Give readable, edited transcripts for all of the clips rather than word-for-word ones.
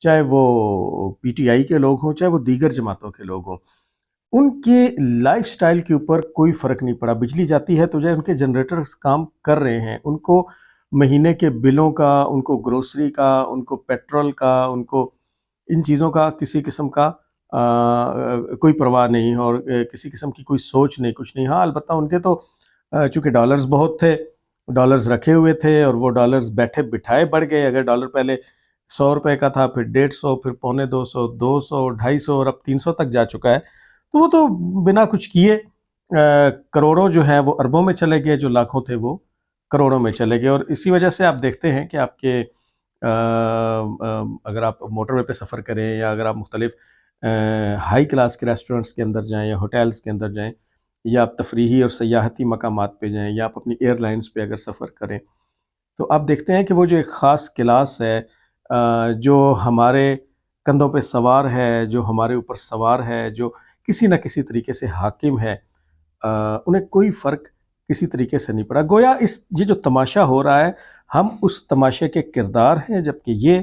چاہے وہ P T I کے لوگ ہوں، چاہے وہ دیگر جماعتوں کے لوگ ہوں، ان کے لائف سٹائل کے اوپر کوئی فرق نہیں پڑا۔ بجلی جاتی ہے تو جو ان کے جنریٹرز کام کر رہے ہیں، ان کو مہینے کے بلوں کا، ان کو گروسری کا، ان کو پیٹرول کا، ان کو ان چیزوں کا کسی قسم کا کوئی پرواہ نہیں، اور کسی قسم کی کوئی سوچ نہیں، کچھ نہیں۔ ہاں البتہ ان کے تو چونکہ ڈالرز بہت تھے، ڈالرز رکھے ہوئے تھے، اور وہ ڈالرز بیٹھے بٹھائے بڑھ گئے۔ اگر ڈالر پہلے 100 روپے کا تھا، پھر 150، پھر 250، 200، 250، اور اب 300 تک جا چکا ہے، تو وہ تو بنا کچھ کیے کروڑوں جو ہے وہ اربوں میں چلے گئے، جو لاکھوں تھے وہ کروڑوں میں چلے گئے۔ اور اسی وجہ سے آپ دیکھتے ہیں کہ آپ کے اگر آپ موٹر وے پہ سفر کریں، یا اگر آپ مختلف ہائی کلاس کے ریسٹورنٹس کے اندر جائیں، یا ہوٹلس کے اندر جائیں، یا آپ تفریحی اور سیاحتی مقامات پہ جائیں، یا آپ اپنی ایئر لائنس پہ اگر سفر کریں، تو آپ دیکھتے ہیں کہ وہ جو ایک خاص کلاس ہے جو ہمارے کندھوں پہ سوار ہے، جو ہمارے اوپر سوار ہے، جو کسی نہ کسی طریقے سے حاکم ہے، انہیں کوئی فرق کسی طریقے سے نہیں پڑا۔ گویا یہ جو تماشا ہو رہا ہے، ہم اس تماشے کے کردار ہیں، جبکہ یہ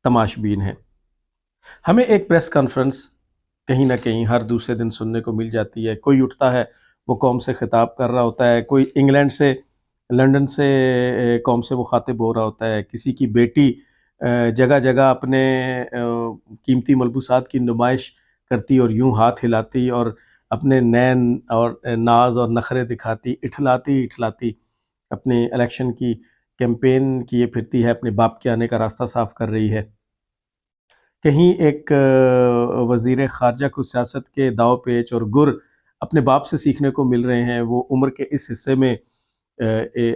تماش بین ہیں۔ ہمیں ایک پریس کانفرنس کہیں نہ کہیں ہر دوسرے دن سننے کو مل جاتی ہے۔ کوئی اٹھتا ہے، وہ قوم سے خطاب کر رہا ہوتا ہے، کوئی انگلینڈ سے، لنڈن سے قوم سے مخاطب ہو رہا ہوتا ہے، کسی کی بیٹی جگہ جگہ اپنے قیمتی ملبوسات کی نمائش کرتی اور یوں ہاتھ ہلاتی اور اپنے نین اور ناز اور نخرے دکھاتی، اٹھلاتی اپنے الیکشن کی کیمپین کیے پھرتی ہے، اپنے باپ کے آنے کا راستہ صاف کر رہی ہے۔ کہیں ایک وزیر خارجہ کو سیاست کے داؤ پیچ اور گر اپنے باپ سے سیکھنے کو مل رہے ہیں۔ وہ عمر کے اس حصے میں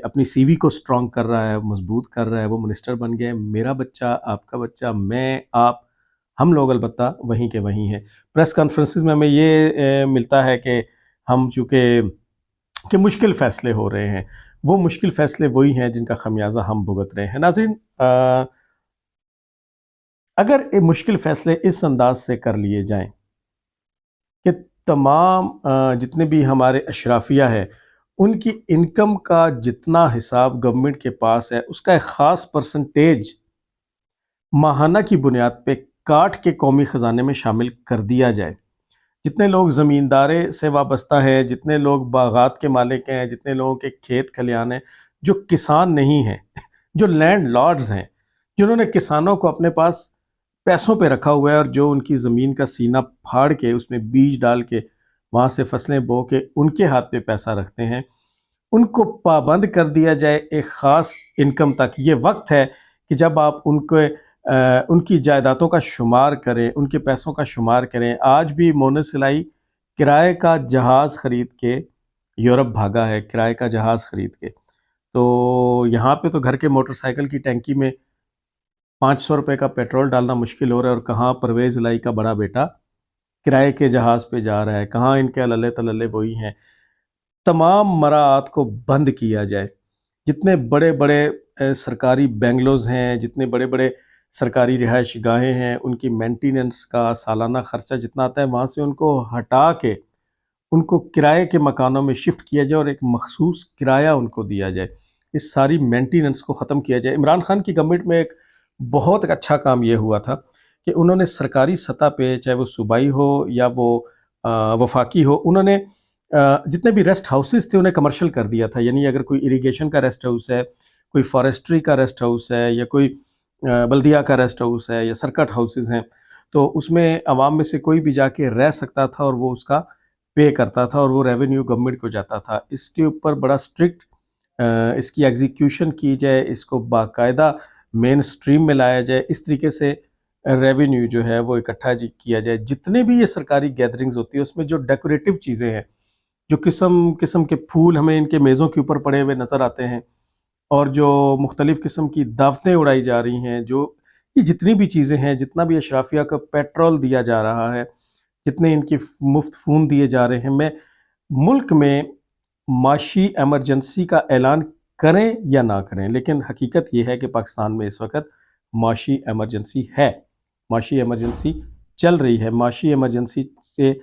اپنی سی وی کو سٹرونگ کر رہا ہے، مضبوط کر رہا ہے، وہ منسٹر بن گئے۔ میرا بچہ، آپ کا بچہ، میں، آپ، ہم لوگ البتہ وہیں کے وہیں ہیں۔ پریس کانفرنسز میں ہمیں یہ ملتا ہے کہ ہم چونکہ کہ مشکل فیصلے ہو رہے ہیں، وہ مشکل فیصلے وہی ہیں جن کا خمیازہ ہم بھگت رہے ہیں۔ ناظرین، اگر یہ مشکل فیصلے اس انداز سے کر لیے جائیں کہ تمام جتنے بھی ہمارے اشرافیہ ہے، ان کی انکم کا جتنا حساب گورنمنٹ کے پاس ہے، اس کا ایک خاص پرسنٹیج ماہانہ کی بنیاد پہ کاٹ کے قومی خزانے میں شامل کر دیا جائے۔ جتنے لوگ زمیندارے سے وابستہ ہیں، جتنے لوگ باغات کے مالک ہیں، جتنے لوگوں کے کھیت کھلیان ہیں، جو کسان نہیں ہیں، جو لینڈ لارڈز ہیں، جنہوں نے کسانوں کو اپنے پاس پیسوں پہ رکھا ہوا ہے، اور جو ان کی زمین کا سینہ پھاڑ کے اس میں بیج ڈال کے وہاں سے فصلیں بو کے ان کے ہاتھ پہ پیسہ رکھتے ہیں، ان کو پابند کر دیا جائے ایک خاص انکم تک۔ یہ وقت ہے کہ جب آپ ان کی جائیدادوں کا شمار کریں، ان کے پیسوں کا شمار کریں۔ آج بھی مونس سلائی کرائے کا جہاز خرید کے یورپ بھاگا ہے، کرائے کا جہاز خرید کے۔ تو یہاں پہ تو گھر کے موٹر سائیکل کی ٹینکی میں 500 روپے کا پیٹرول ڈالنا مشکل ہو رہا ہے، اور کہاں پرویز الہی کا بڑا بیٹا کرائے کے جہاز پہ جا رہا ہے، کہاں ان کے عللے تللے وہی ہیں۔ تمام مراعات کو بند کیا جائے۔ جتنے بڑے بڑے سرکاری بینگلوز ہیں، جتنے بڑے بڑے سرکاری رہائش گاہیں ہیں، ان کی مینٹیننس کا سالانہ خرچہ جتنا آتا ہے، وہاں سے ان کو ہٹا کے ان کو کرائے کے مکانوں میں شفٹ کیا جائے، اور ایک مخصوص کرایہ ان کو دیا جائے۔ اس ساری مینٹیننس کو ختم کیا جائے۔ عمران خان کی گورنمنٹ میں ایک بہت اچھا کام یہ ہوا تھا کہ انہوں نے سرکاری سطح پہ، چاہے وہ صوبائی ہو یا وہ وفاقی ہو، انہوں نے جتنے بھی ریسٹ ہاؤسز تھے انہیں کمرشل کر دیا تھا۔ یعنی اگر کوئی اریگیشن کا ریسٹ ہاؤس ہے، کوئی فارسٹری کا ریسٹ ہاؤس ہے، یا کوئی بلدیہ کا ریسٹ ہاؤس ہے، یا سرکٹ ہاؤسز ہیں، تو اس میں عوام میں سے کوئی بھی جا کے رہ سکتا تھا، اور وہ اس کا پے کرتا تھا، اور وہ ریونیو گورنمنٹ کو جاتا تھا۔ اس کے اوپر بڑا اسٹرکٹ اس کی ایگزیکیوشن کی جائے، اس کو باقاعدہ مین سٹریم میں لایا جائے، اس طریقے سے ریونیو جو ہے وہ اکٹھا کیا جائے۔ جتنے بھی یہ سرکاری گیدرنگز ہوتی ہے، اس میں جو ڈیکوریٹو چیزیں ہیں، جو قسم قسم کے پھول ہمیں ان کے میزوں کے اوپر پڑے ہوئے نظر آتے ہیں، اور جو مختلف قسم کی دعوتیں اڑائی جا رہی ہیں، جو یہ جتنی بھی چیزیں ہیں، جتنا بھی اشرافیہ کو پیٹرول دیا جا رہا ہے، جتنے ان کی مفت فون دیے جا رہے ہیں، ملک میں معاشی ایمرجنسی کا اعلان کریں یا نہ کریں، لیکن حقیقت یہ ہے کہ پاکستان میں اس وقت معاشی ایمرجنسی ہے، معاشی ایمرجنسی چل رہی ہے۔ معاشی ایمرجنسی سے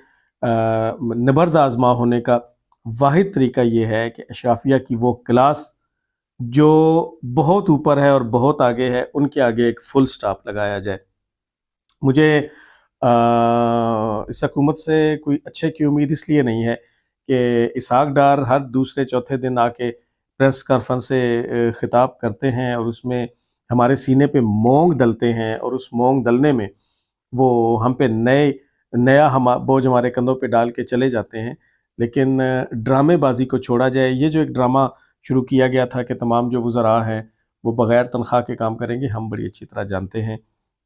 نبرد آزما ہونے کا واحد طریقہ یہ ہے کہ اشرافیہ کی وہ کلاس جو بہت اوپر ہے اور بہت آگے ہے، ان کے آگے ایک فل سٹاپ لگایا جائے۔ مجھے اس حکومت سے کوئی اچھے کی امید اس لیے نہیں ہے کہ اسحاق ڈار ہر دوسرے چوتھے دن آ کے پریس کانفرنس سے خطاب کرتے ہیں اور اس میں ہمارے سینے پہ مونگ دلتے ہیں، اور اس مونگ دلنے میں وہ ہم پہ نیا بوجھ ہمارے کندھوں پہ ڈال کے چلے جاتے ہیں۔ لیکن ڈرامے بازی کو چھوڑا جائے، یہ جو ایک ڈرامہ شروع کیا گیا تھا کہ تمام جو وزراء ہیں وہ بغیر تنخواہ کے کام کریں گے، ہم بڑی اچھی طرح جانتے ہیں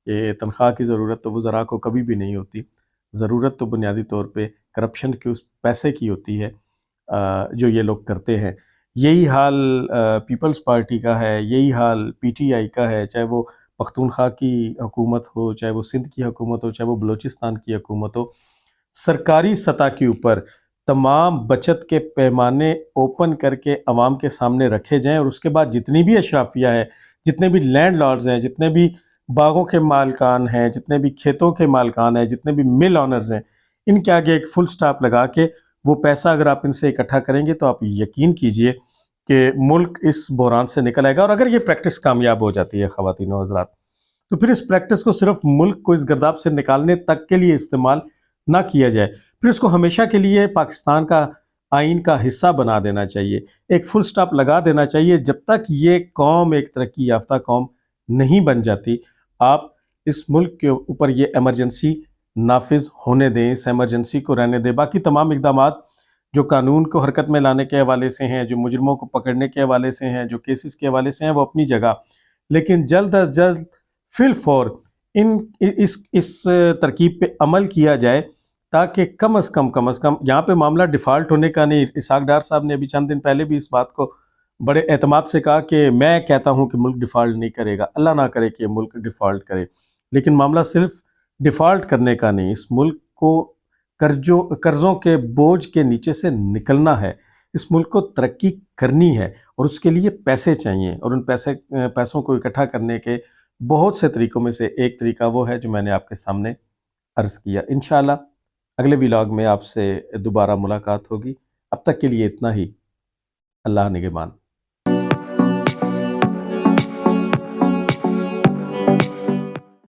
کہ تنخواہ کی ضرورت تو وزراء کو کبھی بھی نہیں ہوتی، ضرورت تو بنیادی طور پہ کرپشن کی، اس پیسے کی ہوتی ہے جو یہ لوگ کرتے ہیں۔ یہی حال پیپلز پارٹی کا ہے، یہی حال پی ٹی آئی کا ہے، چاہے وہ پختونخوا کی حکومت ہو، چاہے وہ سندھ کی حکومت ہو، چاہے وہ بلوچستان کی حکومت ہو۔ سرکاری سطح کے اوپر تمام بچت کے پیمانے اوپن کر کے عوام کے سامنے رکھے جائیں، اور اس کے بعد جتنی بھی اشرافیہ ہے، جتنے بھی لینڈ لارڈز ہیں، جتنے بھی باغوں کے مالکان ہیں، جتنے بھی کھیتوں کے مالکان ہیں، جتنے بھی مل آنرز ہیں، ان کے آگے ایک فل سٹاپ لگا کے وہ پیسہ اگر آپ ان سے اکٹھا کریں گے تو آپ یقین کیجئے کہ ملک اس بحران سے نکل آئے گا۔ اور اگر یہ پریکٹس کامیاب ہو جاتی ہے خواتین و حضرات، تو پھر اس پریکٹس کو صرف ملک کو اس گرداب سے نکالنے تک کے لیے استعمال نہ کیا جائے، پھر اس کو ہمیشہ کے لیے پاکستان کا آئین کا حصہ بنا دینا چاہیے، ایک فل سٹاپ لگا دینا چاہیے۔ جب تک یہ قوم ایک ترقی یافتہ قوم نہیں بن جاتی، آپ اس ملک کے اوپر یہ ایمرجنسی نافذ ہونے دیں، اس ایمرجنسی کو رہنے دیں۔ باقی تمام اقدامات جو قانون کو حرکت میں لانے کے حوالے سے ہیں، جو مجرموں کو پکڑنے کے حوالے سے ہیں، جو کیسز کے حوالے سے ہیں، وہ اپنی جگہ، لیکن جلد از جلد فی الفور اس ترکیب پہ عمل کیا جائے، تاکہ کم از کم یہاں پہ معاملہ ڈیفالٹ ہونے کا نہیں۔ اسحاق ڈار صاحب نے ابھی چند دن پہلے بھی اس بات کو بڑے اعتماد سے کہا کہ میں کہتا ہوں کہ ملک ڈیفالٹ نہیں کرے گا، اللہ نہ کرے کہ ملک ڈیفالٹ کرے، لیکن معاملہ صرف ڈیفالٹ کرنے کا نہیں، اس ملک کو قرضوں کے بوجھ کے نیچے سے نکلنا ہے، اس ملک کو ترقی کرنی ہے، اور اس کے لیے پیسے چاہیے، اور ان پیسوں کو اکٹھا کرنے کے بہت سے طریقوں میں سے ایک طریقہ وہ ہے جو میں نے آپ کے سامنے عرض کیا۔ انشاءاللہ اگلے ولاگ میں آپ سے دوبارہ ملاقات ہوگی، اب تک کے لیے اتنا ہی۔ اللہ نگہبان۔